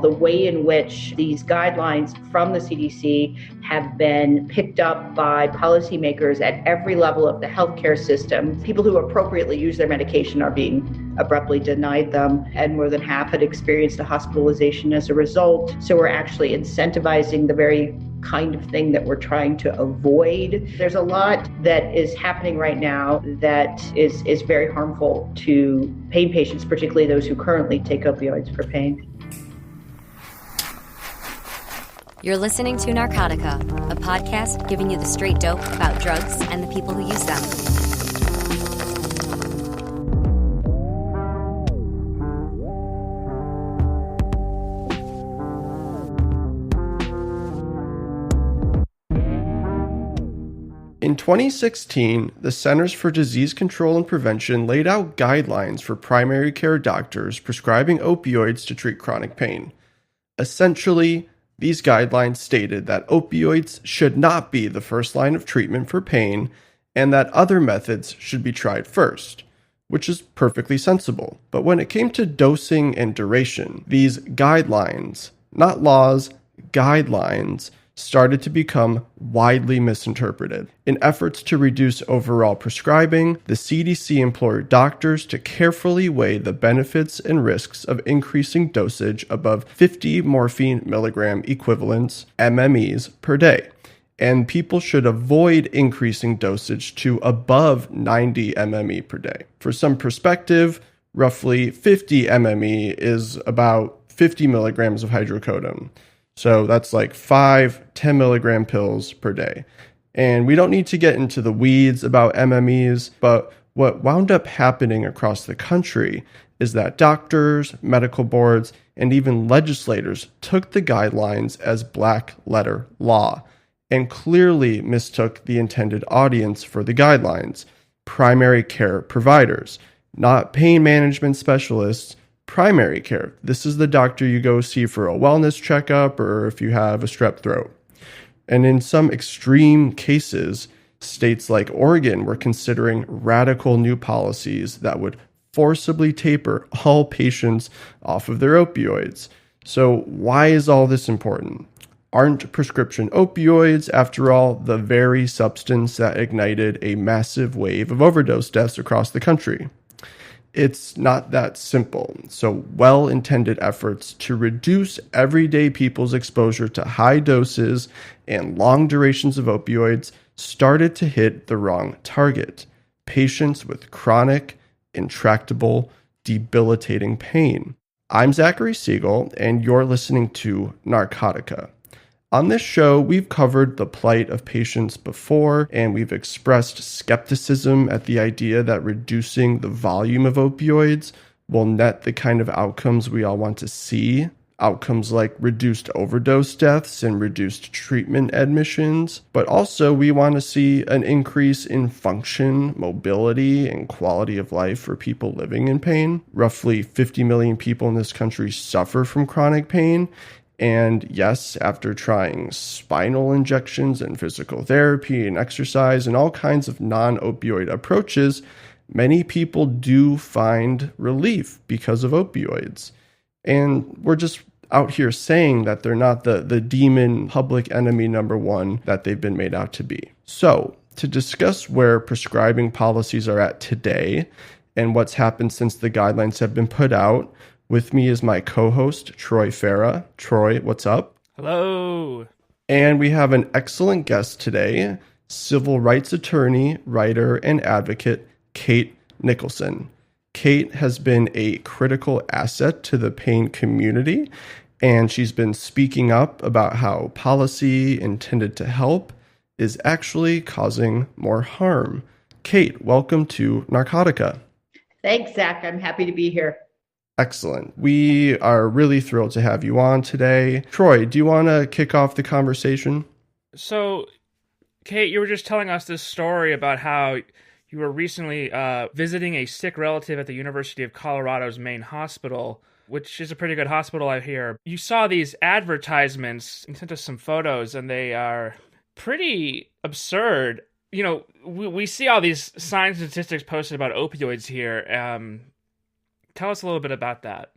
The way in which these guidelines from the CDC have been picked up by policymakers at every level of the healthcare system. People who appropriately use their medication are being abruptly denied them, and more than half had experienced a hospitalization as a result. So we're actually incentivizing the very kind of thing that we're trying to avoid. There's a lot that is happening right now that is very harmful to pain patients, particularly those who currently take opioids for pain. You're listening to Narcotica, a podcast giving you the straight dope about drugs and the people who use them. In 2016, the Centers for Disease Control and Prevention laid out guidelines for primary care doctors prescribing opioids to treat chronic pain. Essentially, these guidelines stated that opioids should not be the first line of treatment for pain and that other methods should be tried first, which is perfectly sensible. But when it came to dosing and duration, these guidelines, not laws, guidelines, started to become widely misinterpreted. In efforts to reduce overall prescribing, the CDC implored doctors to carefully weigh the benefits and risks of increasing dosage above 50 morphine milligram equivalents, MMEs, per day. And people should avoid increasing dosage to above 90 MME per day. For some perspective, roughly 50 MME is about 50 milligrams of hydrocodone. So that's like 10 milligram pills per day. And we don't need to get into the weeds about MMEs, but what wound up happening across the country is that doctors, medical boards, and even legislators took the guidelines as black letter law and clearly mistook the intended audience for the guidelines: primary care providers, not pain management specialists. Primary care. This is the doctor you go see for a wellness checkup or if you have a strep throat. And in some extreme cases, states like Oregon were considering radical new policies that would forcibly taper all patients off of their opioids. So why is all this important? Aren't prescription opioids, after all, the very substance that ignited a massive wave of overdose deaths across the country? It's not that simple. So well-intended efforts to reduce everyday people's exposure to high doses and long durations of opioids started to hit the wrong target: patients with chronic, intractable, debilitating pain. I'm Zachary Siegel, and you're listening to Narcotica. On this show, we've covered the plight of patients before, and we've expressed skepticism at the idea that reducing the volume of opioids will net the kind of outcomes we all want to see. Outcomes like reduced overdose deaths and reduced treatment admissions. But also, we want to see an increase in function, mobility, and quality of life for people living in pain. Roughly 50 million people in this country suffer from chronic pain. And yes, after trying spinal injections and physical therapy and exercise and all kinds of non-opioid approaches, many people do find relief because of opioids. And we're just out here saying that they're not the demon public enemy number one that they've been made out to be. So, to discuss where prescribing policies are at today and what's happened since the guidelines have been put out, with me is my co-host, Troy Farah. Troy, what's up? Hello. And we have an excellent guest today, civil rights attorney, writer, and advocate, Kate Nicholson. Kate has been a critical asset to the pain community, and she's been speaking up about how policy intended to help is actually causing more harm. Kate, welcome to Narcotica. Thanks, Zach. I'm happy to be here. Excellent. We are really thrilled to have you on today. Troy, do you want to kick off the conversation? So, Kate, you were just telling us this story about how you were recently visiting a sick relative at the University of Colorado's main hospital, which is a pretty good hospital, I hear. You saw these advertisements and sent us some photos, and they are pretty absurd. You know, we see all these science and statistics posted about opioids here. Tell us a little bit about that.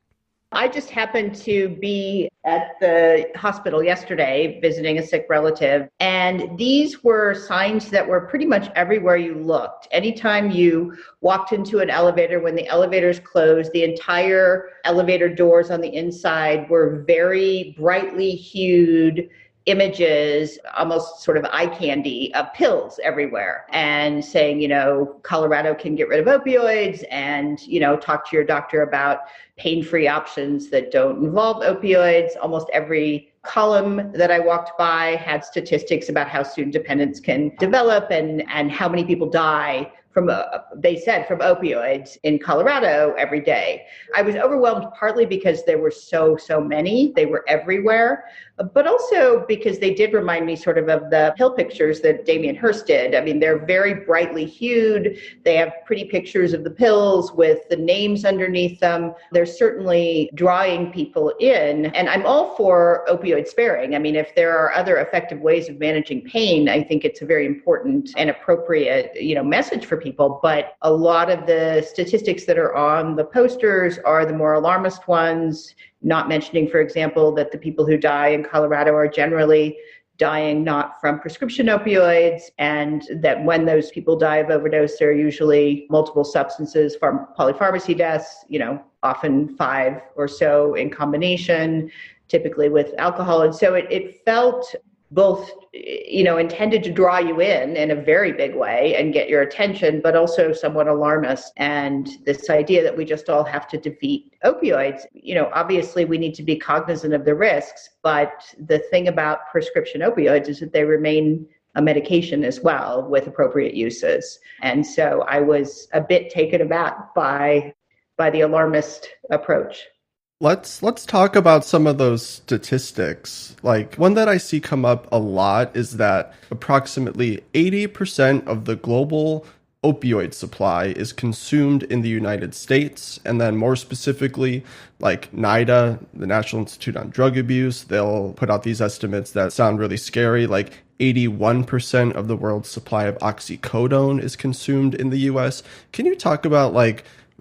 I just happened to be at the hospital yesterday visiting a sick relative, and these were signs that were pretty much everywhere you looked. Anytime you walked into an elevator, when the elevators closed, the entire elevator doors on the inside were very brightly hued images, almost sort of eye candy, of pills everywhere, and saying, Colorado can get rid of opioids, and, talk to your doctor about pain-free options that don't involve opioids. Almost every column that I walked by had statistics about how soon dependence can develop and how many people die from opioids in Colorado every day. I was overwhelmed partly because there were so many. They were everywhere, but also because they did remind me sort of the pill pictures that Damien Hirst did. I mean, they're very brightly hued. They have pretty pictures of the pills with the names underneath them. They're certainly drawing people in. And I'm all for opioid sparing. I mean, if there are other effective ways of managing pain, I think it's a very important and appropriate, message for people. But a lot of the statistics that are on the posters are the more alarmist ones, not mentioning, for example, that the people who die in Colorado are generally dying not from prescription opioids, and that when those people die of overdose, there are usually multiple substances from polypharmacy deaths, often 5 or so in combination, typically with alcohol. And so it felt both, intended to draw you in a very big way and get your attention, but also somewhat alarmist. And this idea that we just all have to defeat opioids, obviously we need to be cognizant of the risks, but the thing about prescription opioids is that they remain a medication as well with appropriate uses. And so I was a bit taken aback by the alarmist approach. Let's talk about some of those statistics. Like, one that I see come up a lot is that approximately 80% of the global opioid supply is consumed in the United States. And then more specifically, like NIDA, the National Institute on Drug Abuse, they'll put out these estimates that sound really scary. Like 81% of the world's supply of oxycodone is consumed in the US. Can you talk about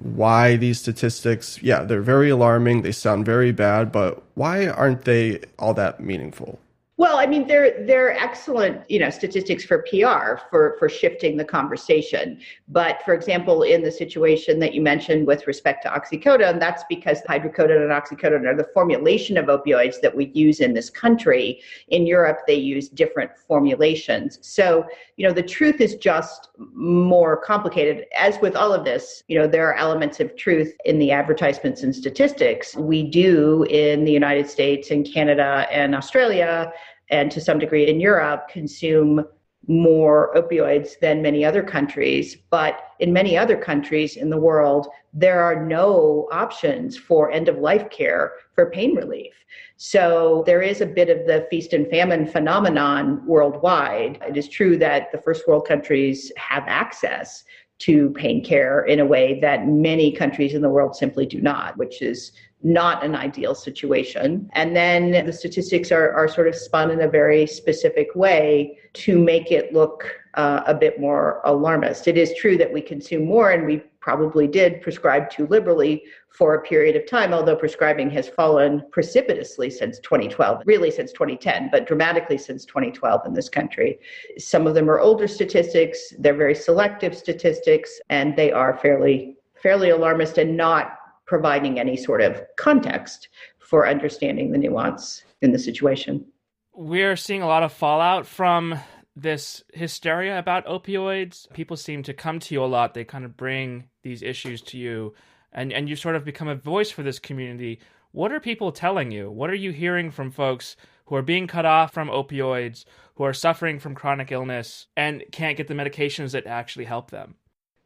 why these statistics, they're very alarming, they sound very bad, but why aren't they all that meaningful? Well, I mean, they're excellent, statistics for PR, for shifting the conversation. But for example, in the situation that you mentioned with respect to oxycodone, that's because hydrocodone and oxycodone are the formulation of opioids that we use in this country. In Europe, they use different formulations. So, the truth is just more complicated. As with all of this, there are elements of truth in the advertisements and statistics. We do in the United States and Canada and Australia, and to some degree in Europe, consume more opioids than many other countries. But in many other countries in the world, there are no options for end-of-life care for pain relief. So there is a bit of the feast and famine phenomenon worldwide. It is true that the first world countries have access to pain care in a way that many countries in the world simply do not, which is not an ideal situation. And then the statistics are sort of spun in a very specific way to make it look a bit more alarmist. It is true that we consume more, and we probably did prescribe too liberally for a period of time, although prescribing has fallen precipitously since 2012, really since 2010, but dramatically since 2012 in this country. Some of them are older statistics, they're very selective statistics, and they are fairly alarmist and not providing any sort of context for understanding the nuance in the situation. We're seeing a lot of fallout from this hysteria about opioids. People seem to come to you a lot. They kind of bring these issues to you, and you sort of become a voice for this community. What are people telling you? What are you hearing from folks who are being cut off from opioids, who are suffering from chronic illness, and can't get the medications that actually help them?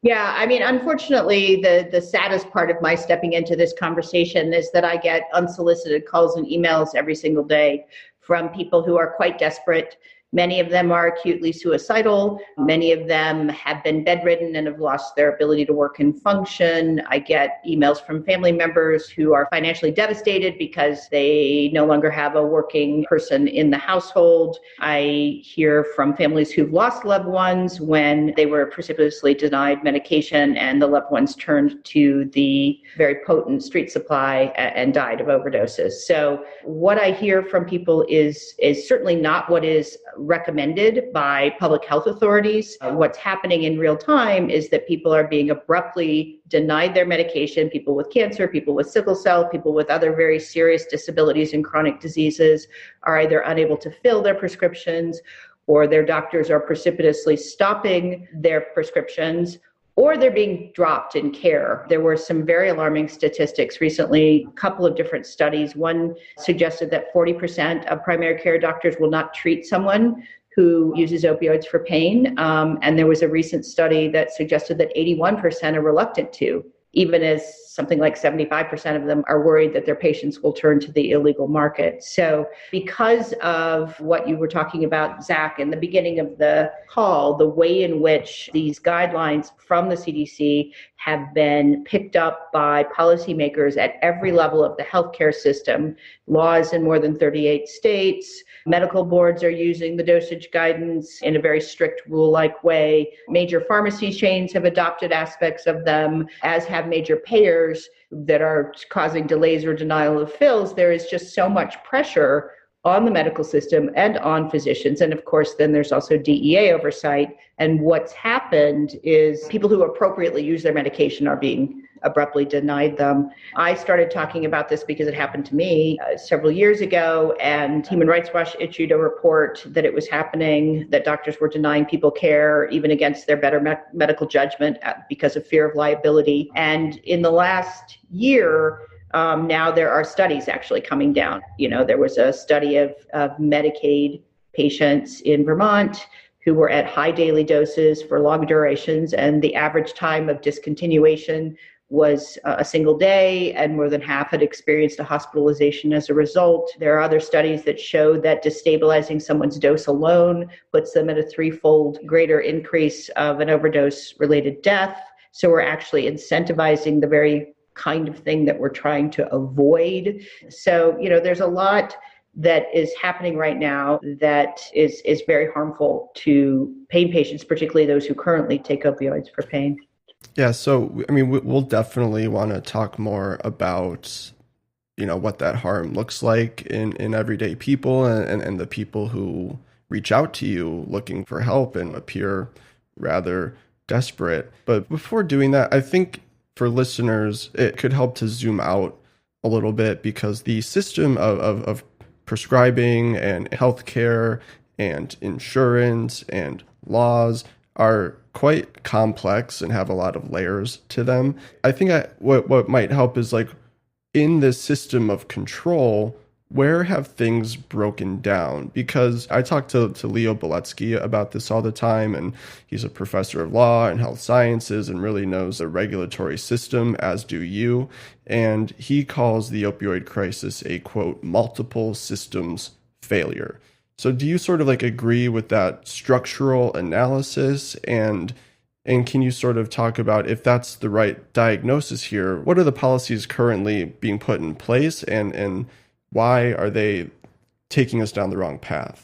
Yeah, I mean, unfortunately, the saddest part of my stepping into this conversation is that I get unsolicited calls and emails every single day from people who are quite desperate, Many of them are acutely suicidal. Many of them have been bedridden and have lost their ability to work and function. I get emails from family members who are financially devastated because they no longer have a working person in the household. I hear from families who've lost loved ones when they were precipitously denied medication and the loved ones turned to the very potent street supply and died of overdoses. So what I hear from people is certainly not what is recommended by public health authorities. What's happening in real time is that people are being abruptly denied their medication. People with cancer, people with sickle cell, people with other very serious disabilities and chronic diseases are either unable to fill their prescriptions, or their doctors are precipitously stopping their prescriptions, or they're being dropped in care. There were some very alarming statistics recently, a couple of different studies. One suggested that 40% of primary care doctors will not treat someone who uses opioids for pain. And there was a recent study that suggested that 81% are reluctant to, even as something like 75% of them are worried that their patients will turn to the illegal market. So because of what you were talking about, Zach, in the beginning of the call, the way in which these guidelines from the CDC have been picked up by policymakers at every level of the healthcare system, laws in more than 38 states, medical boards are using the dosage guidance in a very strict rule-like way. Major pharmacy chains have adopted aspects of them, as have major payers that are causing delays or denial of fills. There is just so much pressure on the medical system and on physicians. And of course, then there's also DEA oversight. And what's happened is people who appropriately use their medication are being abruptly denied them. I started talking about this because it happened to me several years ago, and Human Rights Watch issued a report that it was happening, that doctors were denying people care even against their better medical judgment because of fear of liability. And in the last year, now there are studies actually coming down. There was a study of Medicaid patients in Vermont who were at high daily doses for long durations, and the average time of discontinuation was a single day, and more than half had experienced a hospitalization as a result. There are other studies that show that destabilizing someone's dose alone puts them at a threefold greater increase of an overdose-related death. So we're actually incentivizing the very kind of thing that we're trying to avoid. So, there's a lot that is happening right now that is very harmful to pain patients, particularly those who currently take opioids for pain. Yeah, so we'll definitely want to talk more about what that harm looks like in everyday people and the people who reach out to you looking for help and appear rather desperate. But before doing that, I think for listeners, it could help to zoom out a little bit, because the system of prescribing and healthcare and insurance and laws are quite complex and have a lot of layers to them. I think what might help is, like, in this system of control, where have things broken down? Because I talk to Leo Beletsky about this all the time, and he's a professor of law and health sciences and really knows the regulatory system, as do you. And he calls the opioid crisis a, quote, multiple systems failure. So do you sort of agree with that structural analysis? And can you sort of talk about, if that's the right diagnosis here, what are the policies currently being put in place, and why are they taking us down the wrong path?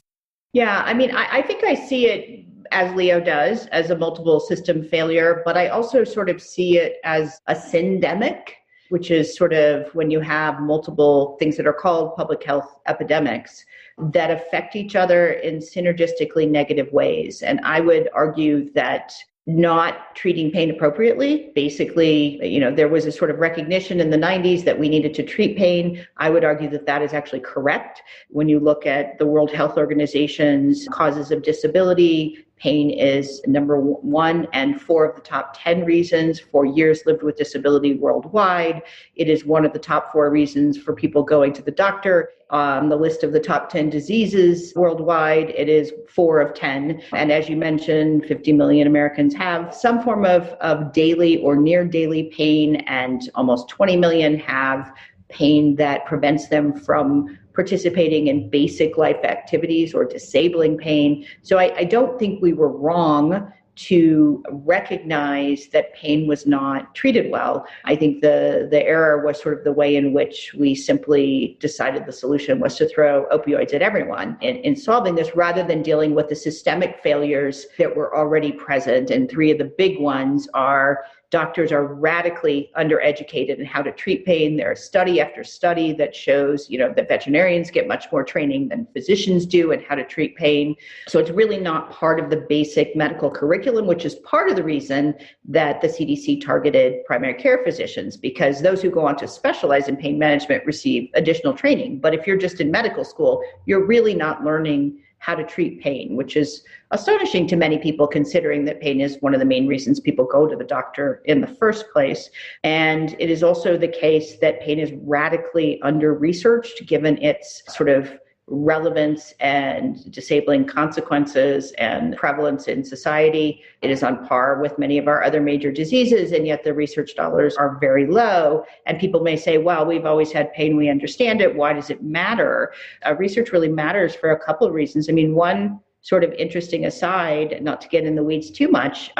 Yeah, I think I see it, as Leo does, as a multiple system failure, but I also sort of see it as a syndemic, which is sort of when you have multiple things that are called public health epidemics that affect each other in synergistically negative ways. And I would argue that not treating pain appropriately, basically, there was a sort of recognition in the 90s that we needed to treat pain. I would argue that that is actually correct. When you look at the World Health Organization's causes of disability, pain is number 1 and 4 of the top 10 reasons for years lived with disability worldwide. It is one of the top 4 reasons for people going to the doctor. On the list of the top 10 diseases worldwide, it is 4 of 10. And as you mentioned, 50 million Americans have some form of daily or near daily pain, and almost 20 million have pain that prevents them from participating in basic life activities or disabling pain. So I don't think we were wrong to recognize that pain was not treated well. I think the error was sort of the way in which we simply decided the solution was to throw opioids at everyone in solving this, rather than dealing with the systemic failures that were already present. And three of the big ones are: doctors are radically undereducated in how to treat pain. There's study after study that shows, that veterinarians get much more training than physicians do in how to treat pain. So it's really not part of the basic medical curriculum, which is part of the reason that the CDC targeted primary care physicians, because those who go on to specialize in pain management receive additional training. But if you're just in medical school, you're really not learning how to treat pain, which is astonishing to many people, considering that pain is one of the main reasons people go to the doctor in the first place. And it is also the case that pain is radically under-researched, given its sort of relevance and disabling consequences and prevalence in society. It is on par with many of our other major diseases, and yet the research dollars are very low. And people may say, well, we've always had pain, we understand it, why does it matter? Research really matters for a couple of reasons. I mean, one sort of interesting aside, not to get in the weeds too much,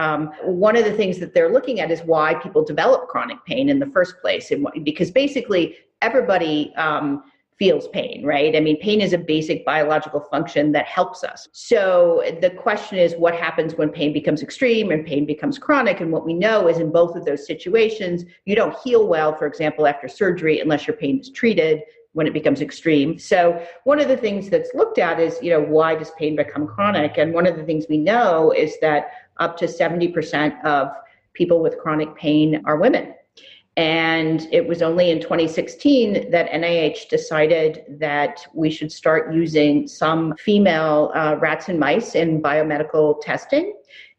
one of the things that they're looking at is why people develop chronic pain in the first place. And because basically everybody feels pain, right? I mean, pain is a basic biological function that helps us. So the question is, what happens when pain becomes extreme and pain becomes chronic? And what we know is in both of those situations, you don't heal well, for example, after surgery, unless your pain is treated when it becomes extreme. So one of the things that's looked at is, why does pain become chronic? And one of the things we know is that up to 70% of people with chronic pain are women. And it was only in 2016 that NIH decided that we should start using some female rats and mice in biomedical testing.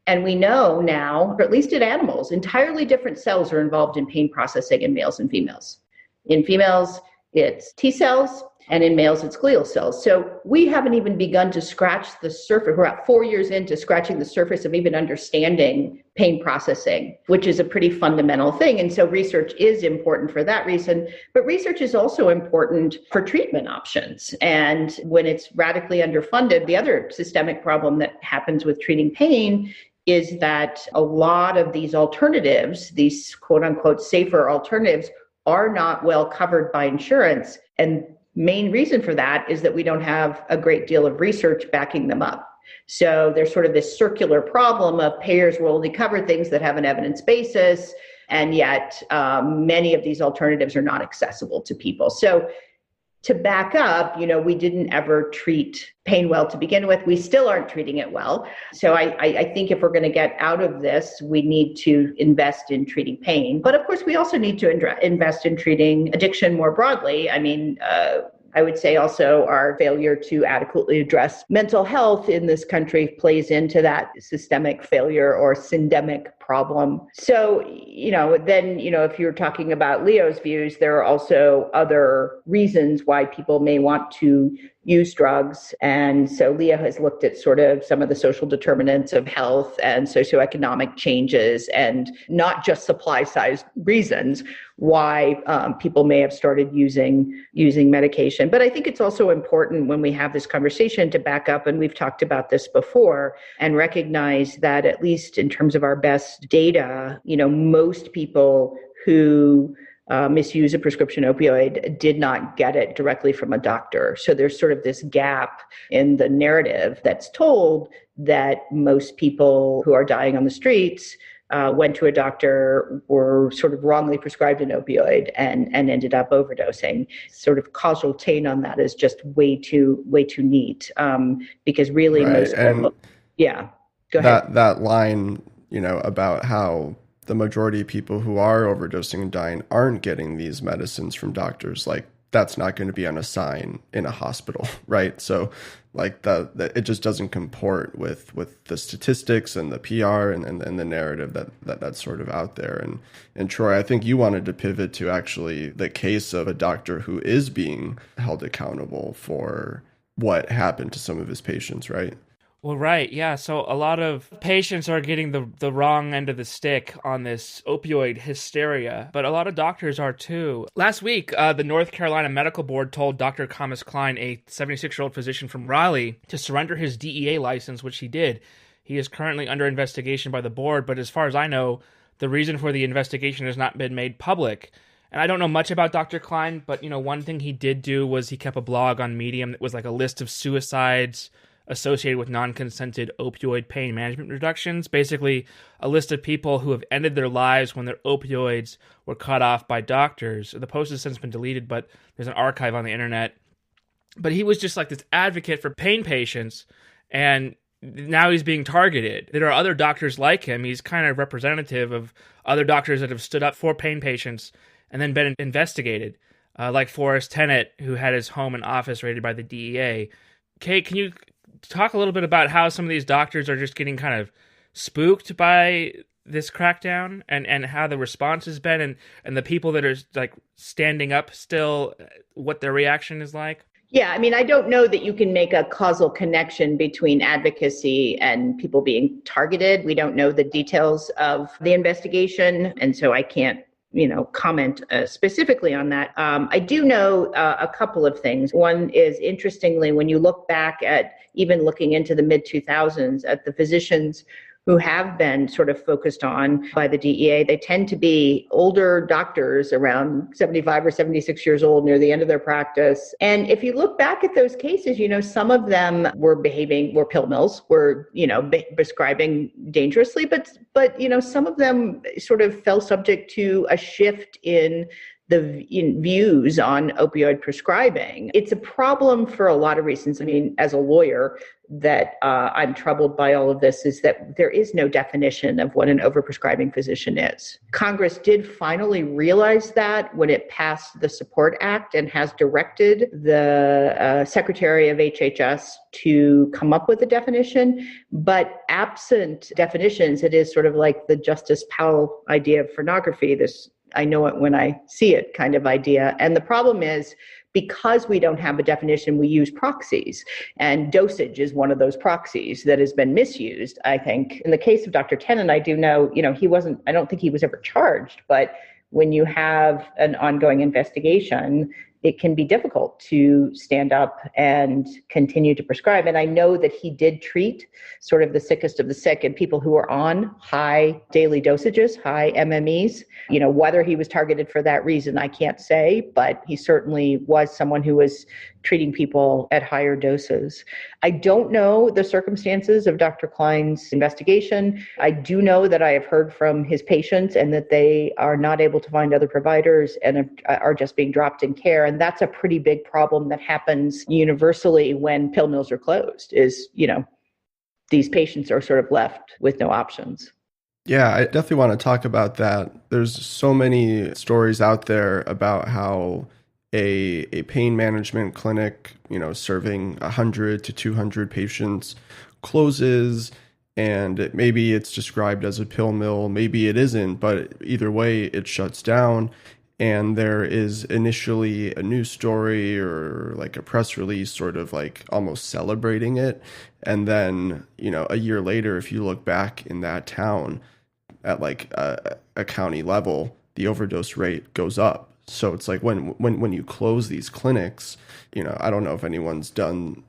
And we know now, or at least in animals, entirely different cells are involved in pain processing in males and females. In females, it's T cells, and in males, it's glial cells. So we haven't even begun to scratch the surface. We're about 4 years into scratching the surface of even understanding pain processing, which is a pretty fundamental thing. And so research is important for that reason. But research is also important for treatment options. And when it's radically underfunded, the other systemic problem that happens with treating pain is that a lot of these alternatives, these quote unquote safer alternatives, are not well covered by insurance. And main reason for that is that we don't have a great deal of research backing them up. So there's sort of this circular problem of payers will only cover things that have an evidence basis, and yet many of these alternatives are not accessible to people. So to back up, we didn't ever treat pain well to begin with. We still aren't treating it well. So I think if we're going to get out of this, we need to invest in treating pain. But of course, we also need to invest in treating addiction more broadly. I mean, I would say also our failure to adequately address mental health in this country plays into that systemic failure or syndemic problem. So, then, if you're talking about Leo's views, there are also other reasons why people may want to use drugs. And so Leo has looked at sort of some of the social determinants of health and socioeconomic changes, and not just supply side reasons why people may have started using medication. But I think it's also important when we have this conversation to back up, and we've talked about this before, and recognize that at least in terms of our best data, most people who misuse a prescription opioid did not get it directly from a doctor. So there's sort of this gap in the narrative that's told that most people who are dying on the streets went to a doctor, were sort of wrongly prescribed an opioid, and ended up overdosing. Sort of causal chain on that is just way too neat, because really right. most people, yeah. Go ahead. That line, about how the majority of people who are overdosing and dying aren't getting these medicines from doctors, like that's not going to be on a sign in a hospital, right? So like it just doesn't comport with the statistics and the PR and the narrative that's sort of out there. And Troy, I think you wanted to pivot to actually the case of a doctor who is being held accountable for what happened to some of his patients, right? Well, right. Yeah. So a lot of patients are getting the wrong end of the stick on this opioid hysteria, but a lot of doctors are too. Last week, the North Carolina Medical Board told Dr. Thomas Klein, a 76-year-old physician from Raleigh, to surrender his DEA license, which he did. He is currently under investigation by the board, but as far as I know, the reason for the investigation has not been made public. And I don't know much about Dr. Klein, but one thing he did do was he kept a blog on Medium that was like a list of suicides associated with non-consented opioid pain management reductions, basically a list of people who have ended their lives when their opioids were cut off by doctors. The post has since been deleted, but there's an archive on the internet. But he was just like this advocate for pain patients, and now he's being targeted. There are other doctors like him. He's kind of representative of other doctors that have stood up for pain patients and then been investigated, like Forrest Tennant, who had his home and office raided by the DEA. Kate, can you talk a little bit about how some of these doctors are just getting kind of spooked by this crackdown and how the response has been and the people that are like standing up still, what their reaction is like? Yeah, I mean, I don't know that you can make a causal connection between advocacy and people being targeted. We don't know the details of the investigation, and so I can't comment specifically on that. I do know a couple of things. One is, interestingly, when you look back at even looking into the mid-2000s at the physicians who have been sort of focused on by the DEA, they tend to be older doctors around 75 or 76 years old near the end of their practice. And if you look back at those cases, some of them were pill mills, were, prescribing dangerously, but some of them sort of fell subject to a shift in views on opioid prescribing. It's a problem for a lot of reasons. I mean, as a lawyer, that I'm troubled by all of this is that there is no definition of what an overprescribing physician is. Congress did finally realize that when it passed the Support Act and has directed the Secretary of HHS to come up with a definition. But absent definitions, it is sort of like the Justice Powell idea of pornography, this I know it when I see it kind of idea. And the problem is, because we don't have a definition, we use proxies. And dosage is one of those proxies that has been misused, I think. In the case of Dr. Tennant, I do know, I don't think he was ever charged, but when you have an ongoing investigation, it can be difficult to stand up and continue to prescribe. And I know that he did treat sort of the sickest of the sick and people who are on high daily dosages, high MMEs. Whether he was targeted for that reason, I can't say, but he certainly was someone who was treating people at higher doses. I don't know the circumstances of Dr. Klein's investigation. I do know that I have heard from his patients and that they are not able to find other providers and are just being dropped in care. And that's a pretty big problem that happens universally when pill mills are closed, is, these patients are sort of left with no options. Yeah, I definitely want to talk about that. There's so many stories out there about how a pain management clinic, serving 100 to 200 patients closes, and maybe it's described as a pill mill, maybe it isn't, but either way, it shuts down. And there is initially a news story or like a press release sort of like almost celebrating it. And then, a year later, if you look back in that town at like a county level, the overdose rate goes up. So it's like when you close these clinics, I don't know if anyone's done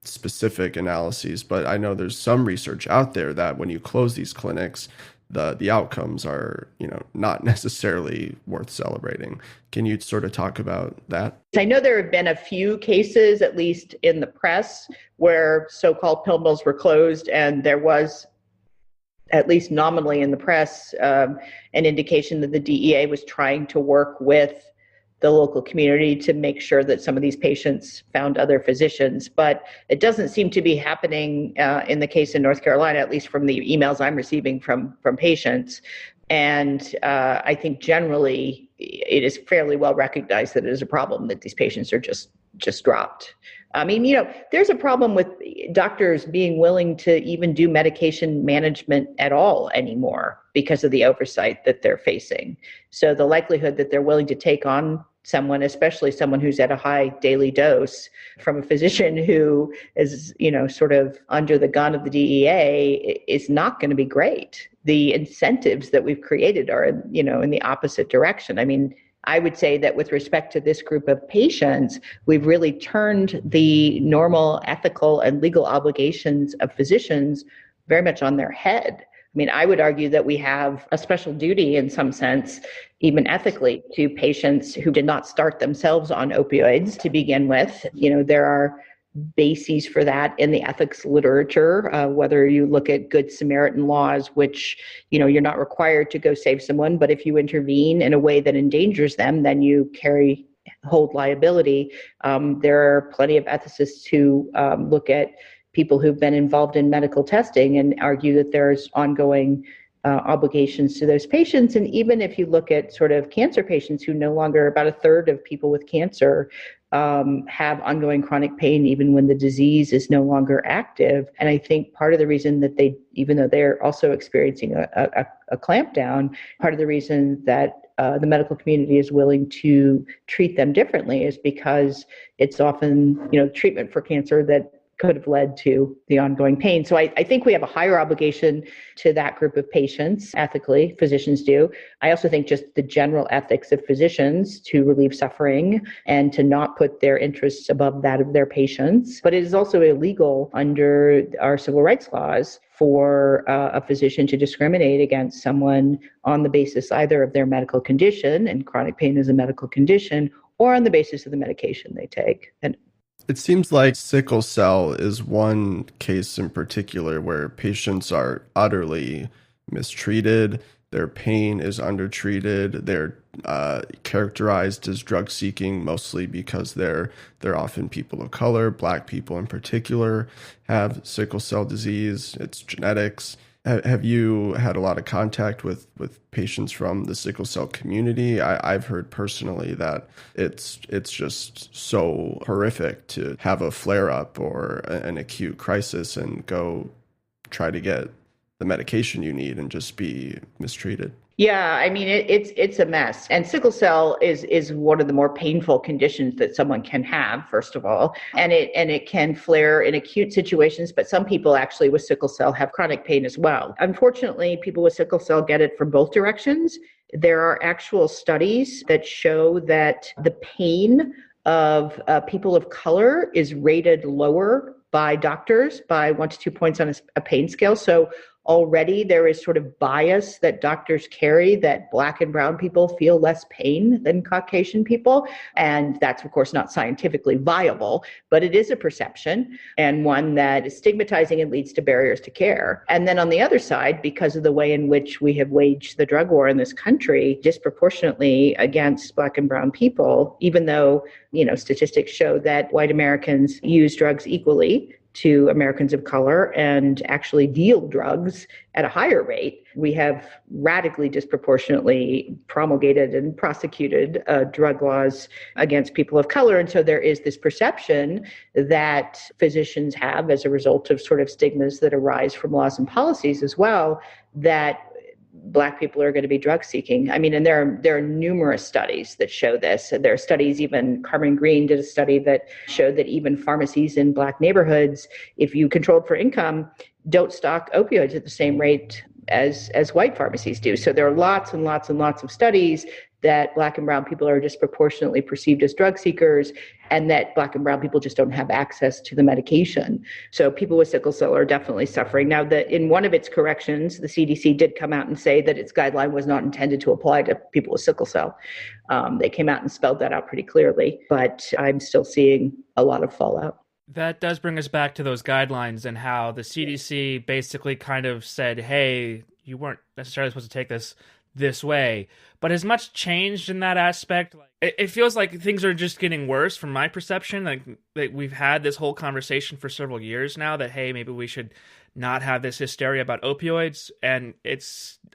specific analyses, but I know there's some research out there that when you close these clinics, the outcomes are, not necessarily worth celebrating. Can you sort of talk about that? I know there have been a few cases, at least in the press, where so-called pill mills were closed, and there was, at least nominally in the press, an indication that the DEA was trying to work with the local community to make sure that some of these patients found other physicians. But it doesn't seem to be happening in the case in North Carolina, at least from the emails I'm receiving from patients. And I think generally it is fairly well recognized that it is a problem that these patients are just dropped. I mean, there's a problem with doctors being willing to even do medication management at all anymore because of the oversight that they're facing. So the likelihood that they're willing to take on someone, especially someone who's at a high daily dose, from a physician who is, sort of under the gun of the DEA is not going to be great. The incentives that we've created are, in the opposite direction. I mean, I would say that with respect to this group of patients, we've really turned the normal ethical and legal obligations of physicians very much on their head. I mean, I would argue that we have a special duty in some sense, even ethically, to patients who did not start themselves on opioids to begin with. There are bases for that in the ethics literature, whether you look at Good Samaritan laws, which, you're not required to go save someone, but if you intervene in a way that endangers them, then you hold liability. There are plenty of ethicists who look at people who've been involved in medical testing and argue that there's ongoing obligations to those patients. And even if you look at sort of cancer patients who no longer, about a third of people with cancer have ongoing chronic pain, even when the disease is no longer active. And I think part of the reason that even though they're also experiencing a clampdown, part of the reason that the medical community is willing to treat them differently is because it's often, treatment for cancer that could have led to the ongoing pain. So I think we have a higher obligation to that group of patients, ethically, physicians do. I also think just the general ethics of physicians to relieve suffering and to not put their interests above that of their patients. But it is also illegal under our civil rights laws for a physician to discriminate against someone on the basis either of their medical condition, and chronic pain is a medical condition, or on the basis of the medication they take. And it seems like sickle cell is one case in particular where patients are utterly mistreated. Their pain is undertreated. They're characterized as drug seeking mostly because they're often people of color. Black people in particular have sickle cell disease. It's genetics. Have you had a lot of contact with patients from the sickle cell community? I've heard personally that it's just so horrific to have a flare-up or an acute crisis and go try to get the medication you need and just be mistreated. Yeah, I mean, it's a mess. And sickle cell is one of the more painful conditions that someone can have, first of all. And it can flare in acute situations, but some people actually with sickle cell have chronic pain as well. Unfortunately, people with sickle cell get it from both directions. There are actual studies that show that the pain of people of color is rated lower by doctors by 1 to 2 points on a pain scale. So already there is sort of bias that doctors carry that Black and brown people feel less pain than Caucasian people. And that's, of course, not scientifically viable, but it is a perception and one that is stigmatizing and leads to barriers to care. And then on the other side, because of the way in which we have waged the drug war in this country disproportionately against Black and brown people, even though, statistics show that white Americans use drugs equally to Americans of color and actually deal drugs at a higher rate, we have radically disproportionately promulgated and prosecuted drug laws against people of color. And so there is this perception that physicians have as a result of sort of stigmas that arise from laws and policies as well, that Black people are going to be drug seeking. I mean, and there are numerous studies that show this. There are studies, even Carmen Green did a study that showed that even pharmacies in Black neighborhoods, if you controlled for income, don't stock opioids at the same rate as white pharmacies do. So there are lots and lots and lots of studies that Black and brown people are disproportionately perceived as drug seekers, and that Black and brown people just don't have access to the medication. So people with sickle cell are definitely suffering. Now, in one of its corrections, the CDC did come out and say that its guideline was not intended to apply to people with sickle cell. They came out and spelled that out pretty clearly, but I'm still seeing a lot of fallout. That does bring us back to those guidelines and how the CDC basically kind of said, hey, you weren't necessarily supposed to take this way. But has much changed in that aspect? It feels like things are just getting worse from my perception. Like we've had this whole conversation for several years now that, hey, maybe we should not have this hysteria about opioids. And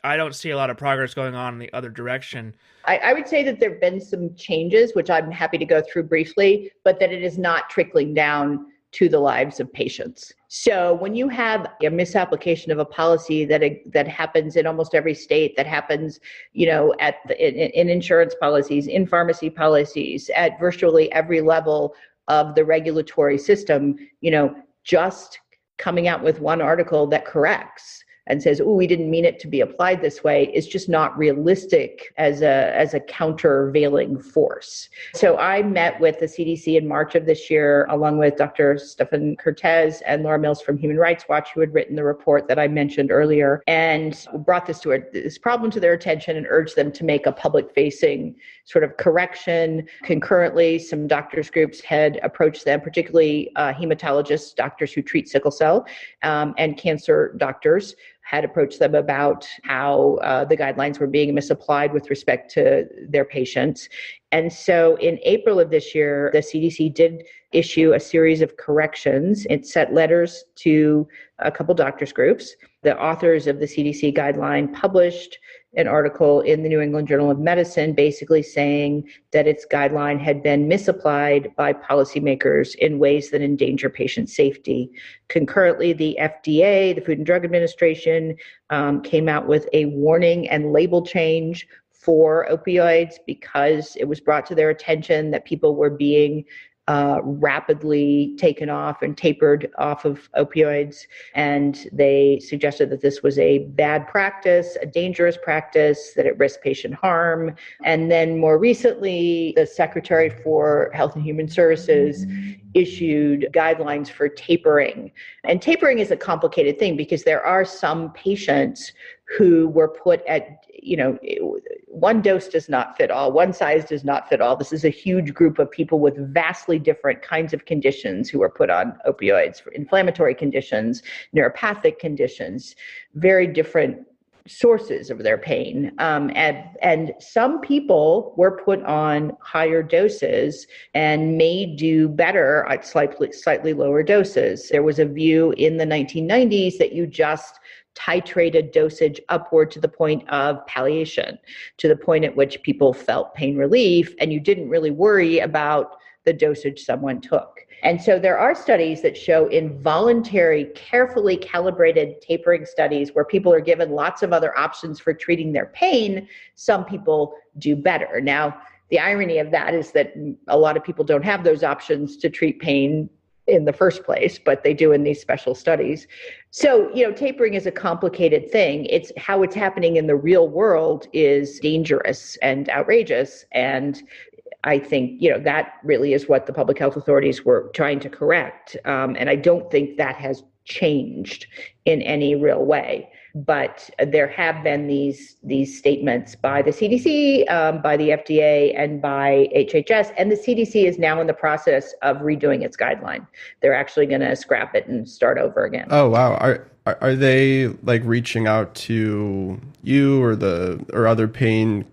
I don't see a lot of progress going on in the other direction. I would say that there have been some changes, which I'm happy to go through briefly, but that it is not trickling down to the lives of patients. So when you have a misapplication of a policy that happens in almost every state, that happens, in insurance policies, in pharmacy policies, at virtually every level of the regulatory system, just coming out with one article that corrects and says, "Oh, we didn't mean it to be applied this way," is just not realistic as a countervailing force. So I met with the CDC in March of this year, along with Dr. Stefan Kertesz and Laura Mills from Human Rights Watch, who had written the report that I mentioned earlier, and brought this problem to their attention and urged them to make a public-facing sort of correction. Concurrently, some doctors groups had approached them, particularly hematologists, doctors who treat sickle cell, and cancer doctors had approached them about how the guidelines were being misapplied with respect to their patients. And so in April of this year, the CDC did issue a series of corrections. It sent letters to a couple doctors groups. The authors of the CDC guideline published an article in the New England Journal of Medicine basically saying that its guideline had been misapplied by policymakers in ways that endanger patient safety. Concurrently, the FDA, the Food and Drug Administration, came out with a warning and label change for opioids because it was brought to their attention that people were being rapidly taken off and tapered off of opioids. And they suggested that this was a bad practice, a dangerous practice, that it risked patient harm. And then more recently, the Secretary for Health and Human Services issued guidelines for tapering. And tapering is a complicated thing because there are some patients who were put at, one dose does not fit all, one size does not fit all. This is a huge group of people with vastly different kinds of conditions who are put on opioids, for inflammatory conditions, neuropathic conditions, very different sources of their pain. And some people were put on higher doses and may do better at slightly lower doses. There was a view in the 1990s that you just titrated dosage upward to the point of palliation, to the point at which people felt pain relief, and you didn't really worry about the dosage someone took. And so there are studies that show in voluntary, carefully calibrated tapering studies where people are given lots of other options for treating their pain, some people do better. Now, the irony of that is that a lot of people don't have those options to treat pain in the first place, but they do in these special studies. So, tapering is a complicated thing. It's how it's happening in the real world is dangerous and outrageous. And I think, that really is what the public health authorities were trying to correct. And I don't think that has changed in any real way. But there have been these statements by the CDC, by the FDA, and by HHS. And the CDC is now in the process of redoing its guideline. They're actually going to scrap it and start over again. Oh, wow. Are they reaching out to you or other pain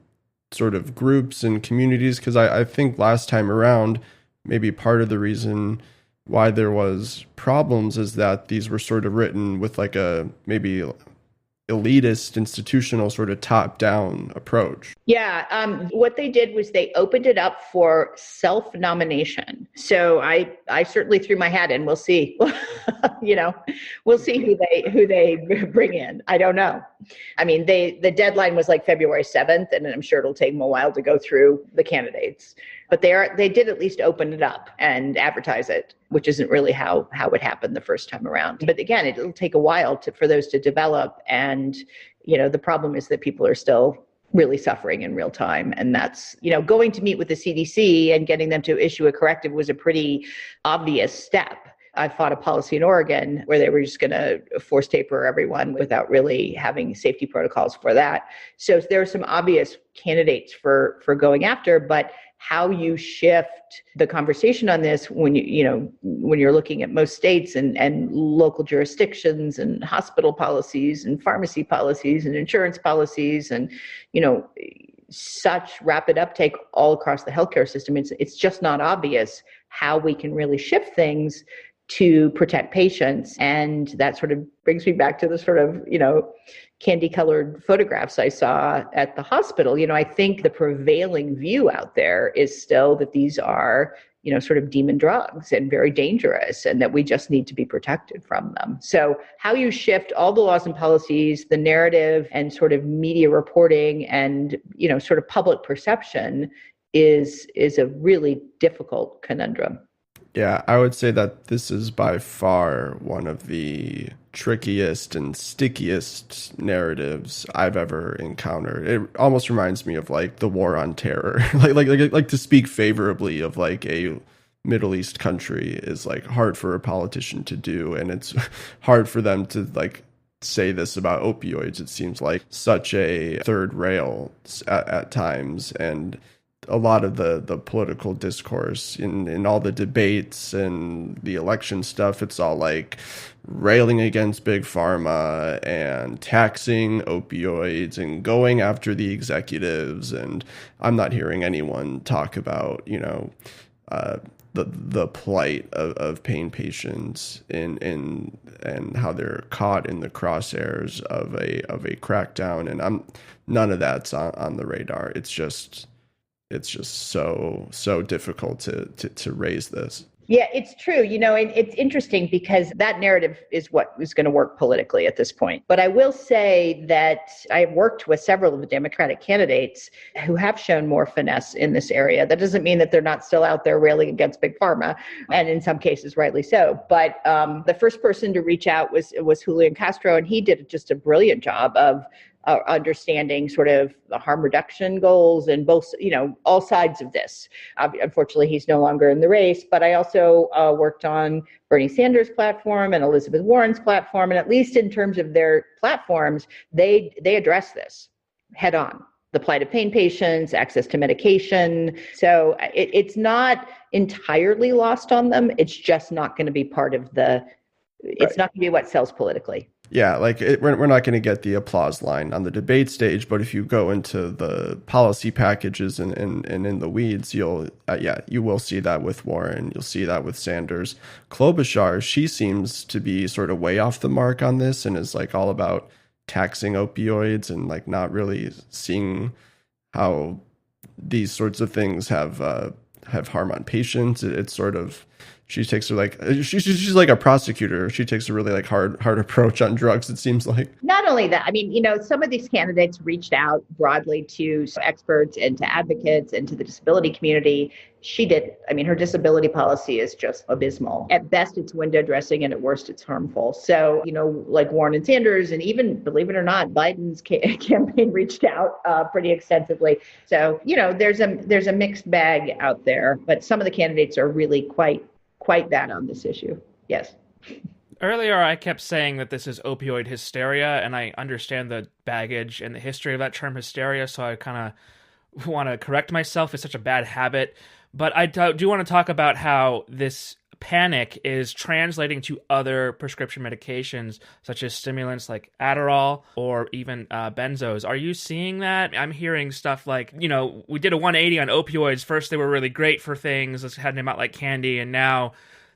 sort of groups and communities? Because I think last time around, maybe part of the reason why there was problems is that these were sort of written with a maybe elitist institutional sort of top-down approach. Yeah, what they did was they opened it up for self-nomination. So I certainly threw my hat in. We'll see. We'll see who they bring in. I don't know. I mean, the deadline was February 7th, and I'm sure it'll take them a while to go through the candidates. But they did at least open it up and advertise it, which isn't really how it happened the first time around. But again, it'll take a while for those to develop. And, the problem is that people are still really suffering in real time. And that's, going to meet with the CDC and getting them to issue a corrective was a pretty obvious step. I fought a policy in Oregon where they were just going to force taper everyone without really having safety protocols for that. So there are some obvious candidates for going after, but how you shift the conversation on this when you're looking at most states and local jurisdictions and hospital policies and pharmacy policies and insurance policies and such rapid uptake all across the healthcare system, it's just not obvious how we can really shift things to protect patients. And that sort of brings me back to the sort of, candy-colored photographs I saw at the hospital. I think the prevailing view out there is still that these are sort of demon drugs and very dangerous, and that we just need to be protected from them. So how you shift all the laws and policies, the narrative and sort of media reporting and, sort of public perception is a really difficult conundrum. Yeah, I would say that this is by far one of the trickiest and stickiest narratives I've ever encountered. It almost reminds me of like the war on terror. like to speak favorably of like a Middle East country is like hard for a politician to do, and it's hard for them to like say this about opioids. It seems like such a third rail at times, and a lot of the political discourse in all the debates and the election stuff, it's all like railing against big pharma and taxing opioids and going after the executives. And I'm not hearing anyone talk about, the plight of pain patients in and how they're caught in the crosshairs of a crackdown. And none of that's on the radar. It's just so difficult to raise this. Yeah, it's true. And it's interesting because that narrative is what is going to work politically at this point. But I will say that I've worked with several of the Democratic candidates who have shown more finesse in this area. That doesn't mean that they're not still out there railing against big pharma, and in some cases, rightly so. But the first person to reach out was Julian Castro, and he did just a brilliant job of understanding sort of the harm reduction goals and both, all sides of this. Unfortunately, he's no longer in the race, but I also worked on Bernie Sanders' platform and Elizabeth Warren's platform. And at least in terms of their platforms, they address this head on. The plight of pain patients, access to medication. So it's not entirely lost on them. It's just not going to be part of it's not going to be what sells politically. Yeah, like we're not going to get the applause line on the debate stage, but if you go into the policy packages and in the weeds, you will see that with Warren. You'll see that with Sanders. Klobuchar, she seems to be sort of way off the mark on this and is like all about taxing opioids and like not really seeing how these sorts of things have harm on patients. It's sort of, she takes her like she's like a prosecutor. She takes a really like hard approach on drugs, it seems like. Not only that, I mean, some of these candidates reached out broadly to experts and to advocates and to the disability community. She did. I mean, her disability policy is just abysmal. At best, it's window dressing, and at worst, it's harmful. So, like Warren and Sanders, and even, believe it or not, Biden's campaign reached out pretty extensively. So, there's a mixed bag out there, but some of the candidates are really quite bad on this issue. Yes. Earlier, I kept saying that this is opioid hysteria, and I understand the baggage and the history of that term hysteria, so I kind of want to correct myself. It's such a bad habit. But I do want to talk about how this panic is translating to other prescription medications, such as stimulants like Adderall or even benzos. Are you seeing that? I'm hearing stuff like, we did a 180 on opioids. First, they were really great for things. Let's hand them out like candy. And now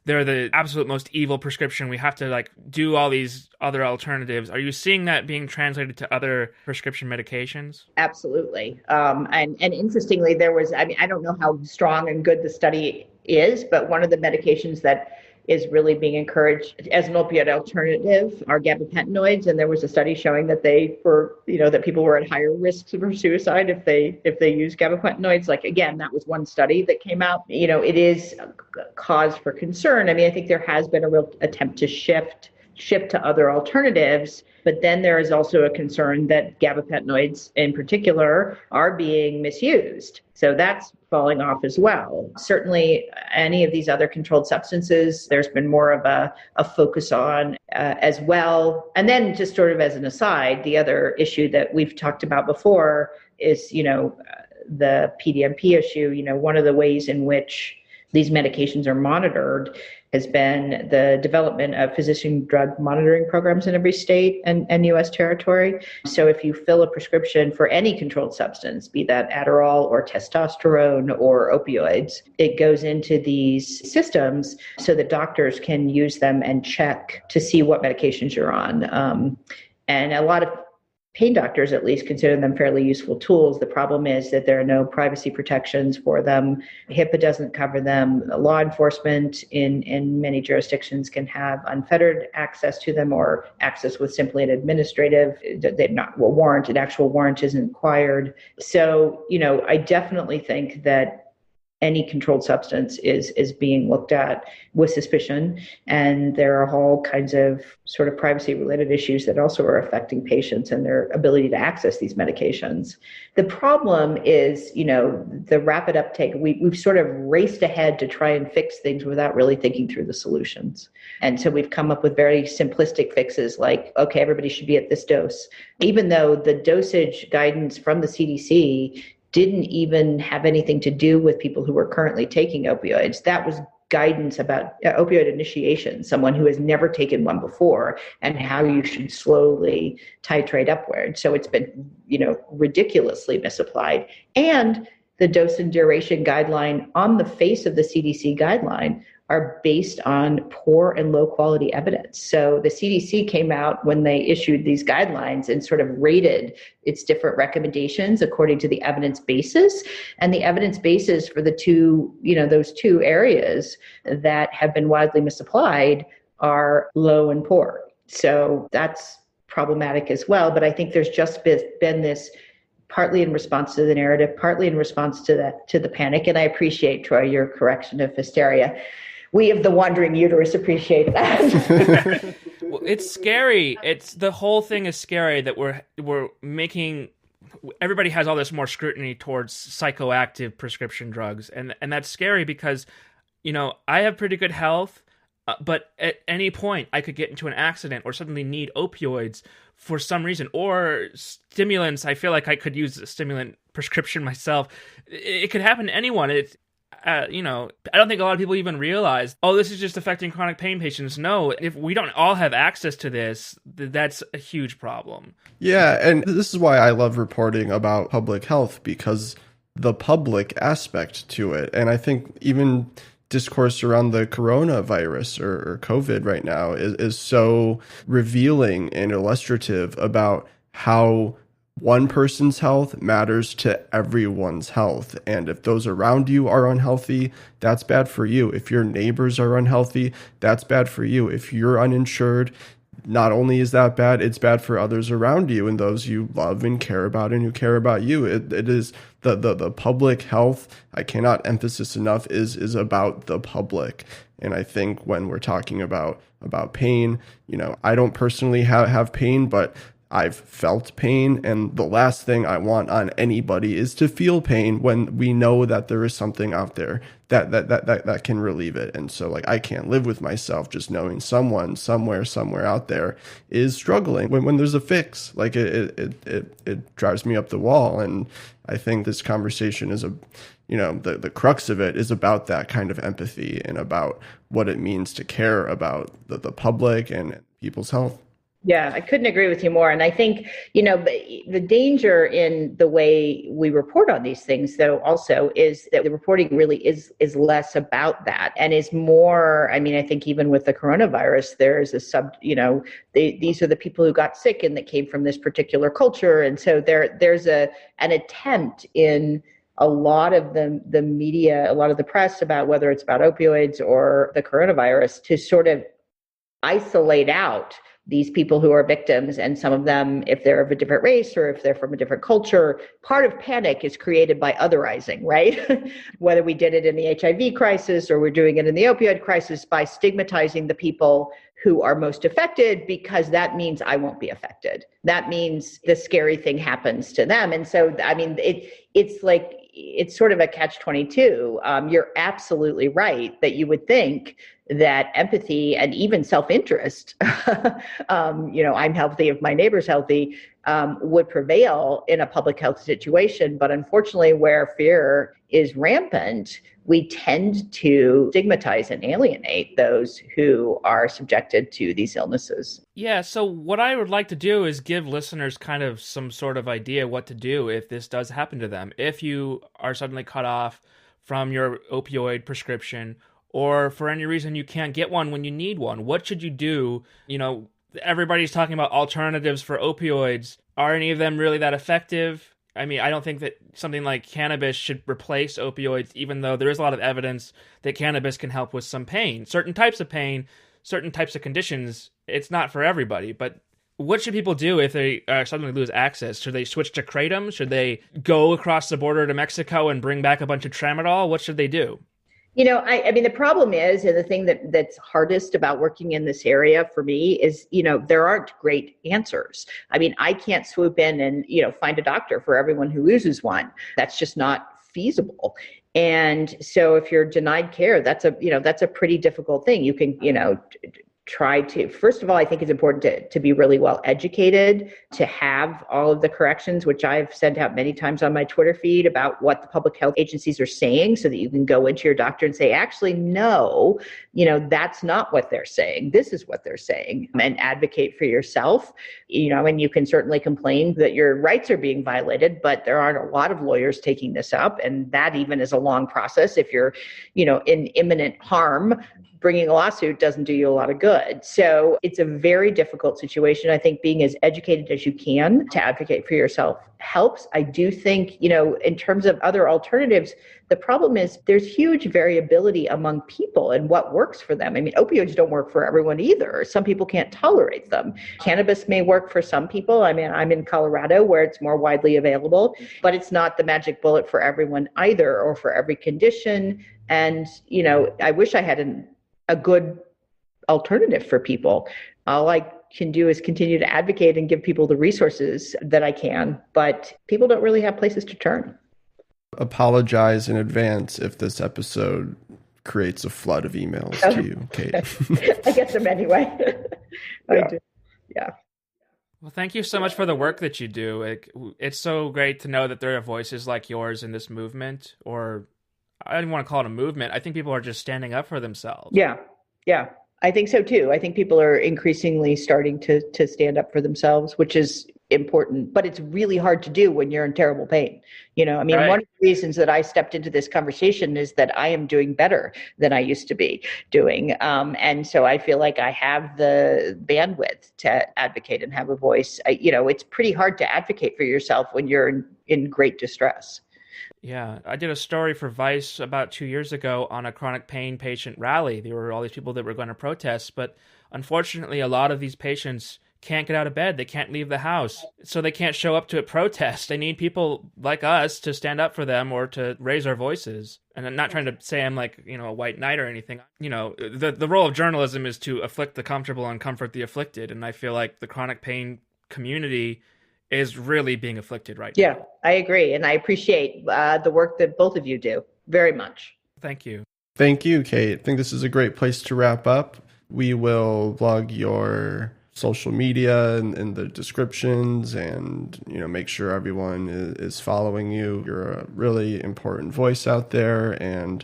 they're the absolute most evil prescription. We have to like do all these other alternatives. Are you seeing that being translated to other prescription medications? Absolutely. And interestingly, there was, I don't know how strong and good the study is, but one of the medications that is really being encouraged as an opioid alternative are gabapentinoids. And there was a study showing that they were, that people were at higher risks for suicide if they use gabapentinoids. Like, again, that was one study that came out. It is a cause for concern. I mean, I think there has been a real attempt to shift to other alternatives. But then there is also a concern that gabapentinoids in particular are being misused. So that's falling off as well. Certainly any of these other controlled substances, there's been more of a focus on as well. And then just sort of as an aside, the other issue that we've talked about before is, the PDMP issue. One of the ways in which these medications are monitored has been the development of physician drug monitoring programs in every state and U.S. territory. So if you fill a prescription for any controlled substance, be that Adderall or testosterone or opioids, it goes into these systems so that doctors can use them and check to see what medications you're on. And a lot of pain doctors at least consider them fairly useful tools. The problem is that there are no privacy protections for them. HIPAA doesn't cover them. Law enforcement in many jurisdictions can have unfettered access to them or access with simply an administrative, they're not a warrant, an actual warrant isn't required. So, I definitely think that any controlled substance is being looked at with suspicion. And there are all kinds of sort of privacy related issues that also are affecting patients and their ability to access these medications. The problem is, the rapid uptake. We've sort of raced ahead to try and fix things without really thinking through the solutions. And so we've come up with very simplistic fixes like, okay, everybody should be at this dose, even though the dosage guidance from the CDC didn't even have anything to do with people who were currently taking opioids. That was guidance about opioid initiation, someone who has never taken one before, and how you should slowly titrate upward. So it's been, ridiculously misapplied. And the dose and duration guideline on the face of the CDC guideline are based on poor and low quality evidence. So the CDC came out when they issued these guidelines and sort of rated its different recommendations according to the evidence basis. And the evidence basis for the two, those two areas that have been widely misapplied are low and poor. So that's problematic as well. But I think there's just been this, partly in response to the narrative, partly in response to the panic. And I appreciate, Troy, your correction of hysteria. We of the wandering uterus appreciate that. Well, it's scary. The whole thing is scary that we're making. Everybody has all this more scrutiny towards psychoactive prescription drugs, and that's scary because, I have pretty good health, but at any point I could get into an accident or suddenly need opioids for some reason, or stimulants. I feel like I could use a stimulant prescription myself. It could happen to anyone. I don't think a lot of people even realize, this is just affecting chronic pain patients. No, if we don't all have access to this, that's a huge problem. Yeah, and this is why I love reporting about public health, because the public aspect to it, and I think even discourse around the coronavirus or COVID right now is so revealing and illustrative about how one person's health matters to everyone's health. And if those around you are unhealthy, that's bad for you. If your neighbors are unhealthy, that's bad for you. If you're uninsured, not only is that bad, it's bad for others around you and those you love and care about and who care about you. It is the public health, I cannot emphasize enough, is about the public. And I think when we're talking about pain, I don't personally have pain, but I've felt pain, and the last thing I want on anybody is to feel pain when we know that there is something out there that can relieve it. And so, I can't live with myself just knowing someone somewhere out there is struggling when there's a fix. It drives me up the wall. And I think this conversation is the crux of it is about that kind of empathy and about what it means to care about the public and people's health. Yeah, I couldn't agree with you more. And I think, the danger in the way we report on these things, though, also is that the reporting really is less about that and is more, I think even with the coronavirus, there's these are the people who got sick and that came from this particular culture. And so there's an attempt in a lot of the media, a lot of the press, about whether it's about opioids or the coronavirus, to sort of isolate out these people who are victims, and some of them, if they're of a different race or if they're from a different culture. Part of panic is created by otherizing, right? Whether we did it in the HIV crisis or we're doing it in the opioid crisis, by stigmatizing the people who are most affected, because that means I won't be affected. That means the scary thing happens to them. And so, it's sort of a catch-22. You're absolutely right that you would think that empathy and even self-interest, I'm healthy if my neighbor's healthy, would prevail in a public health situation. But unfortunately, where fear is rampant, we tend to stigmatize and alienate those who are subjected to these illnesses. Yeah, so what I would like to do is give listeners kind of some sort of idea what to do if this does happen to them. If you are suddenly cut off from your opioid prescription, or for any reason you can't get one when you need one, what should you do? Everybody's talking about alternatives for opioids. Are any of them really that effective? I mean, I don't think that something like cannabis should replace opioids, even though there is a lot of evidence that cannabis can help with some pain. Certain types of pain, certain types of conditions, it's not for everybody. But what should people do if they suddenly lose access? Should they switch to kratom? Should they go across the border to Mexico and bring back a bunch of tramadol? What should they do? I mean, the problem is, and the thing that's hardest about working in this area for me is, there aren't great answers. I mean, I can't swoop in and, find a doctor for everyone who loses one. That's just not feasible. And so if you're denied care, that's a pretty difficult thing. You can, try to, first of all, I think it's important to be really well educated, to have all of the corrections, which I've sent out many times on my Twitter feed about what the public health agencies are saying, so that you can go into your doctor and say, actually, no, that's not what they're saying. This is what they're saying, and advocate for yourself. And you can certainly complain that your rights are being violated, but there aren't a lot of lawyers taking this up. And that even is a long process. If you're, in imminent harm, bringing a lawsuit doesn't do you a lot of good. So it's a very difficult situation. I think being as educated as you can to advocate for yourself helps. I do think, in terms of other alternatives, the problem is there's huge variability among people and what works for them. I mean, opioids don't work for everyone either. Some people can't tolerate them. Cannabis may work for some people. I mean, I'm in Colorado where it's more widely available, but it's not the magic bullet for everyone either, or for every condition. And, I wish I had a good alternative for people. All I can do is continue to advocate and give people the resources that I can, but people don't really have places to turn. Apologize in advance if this episode creates a flood of emails to you, Kate. I get them anyway. I do. Yeah. Well, thank you so much for the work that you do. It's so great to know that there are voices like yours in this movement, or I don't want to call it a movement. I think people are just standing up for themselves. Yeah. I think so too. I think people are increasingly starting to stand up for themselves, which is important, but it's really hard to do when you're in terrible pain. Right. One of the reasons that I stepped into this conversation is that I am doing better than I used to be doing. And so I feel like I have the bandwidth to advocate and have a voice. It's pretty hard to advocate for yourself when you're in great distress. Yeah, I did a story for Vice about 2 years ago on a chronic pain patient rally. There were all these people that were going to protest, but unfortunately, a lot of these patients can't get out of bed. They can't leave the house, so they can't show up to a protest. They need people like us to stand up for them or to raise our voices. And I'm not trying to say I'm like, a white knight or anything. The role of journalism is to afflict the comfortable and comfort the afflicted. And I feel like the chronic pain community is really being afflicted right now. Yeah, I agree. And I appreciate the work that both of you do very much. Thank you. Thank you, Kate. I think this is a great place to wrap up. We will plug your social media in the descriptions, and make sure everyone is following you. You're a really important voice out there, and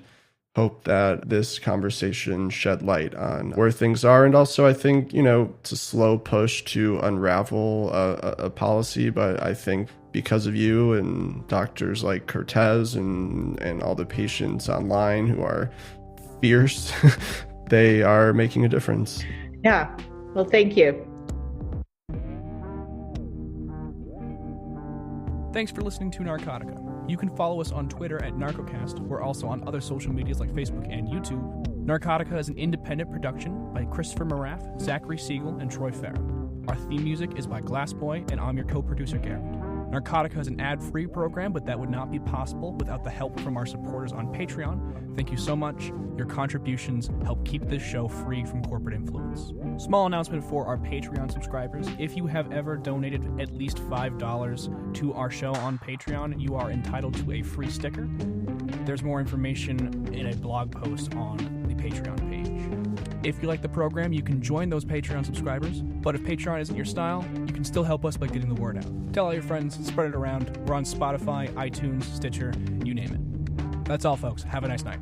hope that this conversation shed light on where things are. And also, I think, it's a slow push to unravel a policy, but I think because of you and doctors like Cortez and all the patients online who are fierce, they are making a difference. Yeah. Well, thank you. Thanks for listening to Narcotica. You can follow us on Twitter at Narcocast. We're also on other social medias like Facebook and YouTube. Narcotica is an independent production by Christopher Maraff, Zachary Siegel, and Troy Farah. Our theme music is by Glassboy, and I'm your co-producer, Garrett. Narcotica is an ad-free program, but that would not be possible without the help from our supporters on Patreon. Thank you so much. Your contributions help keep this show free from corporate influence. Small announcement for our Patreon subscribers. If you have ever donated at least $5 to our show on Patreon, you are entitled to a free sticker. There's more information in a blog post on the Patreon page. If you like the program, you can join those Patreon subscribers. But if Patreon isn't your style, you can still help us by getting the word out. Tell all your friends, spread it around. We're on Spotify, iTunes, Stitcher, you name it. That's all, folks. Have a nice night.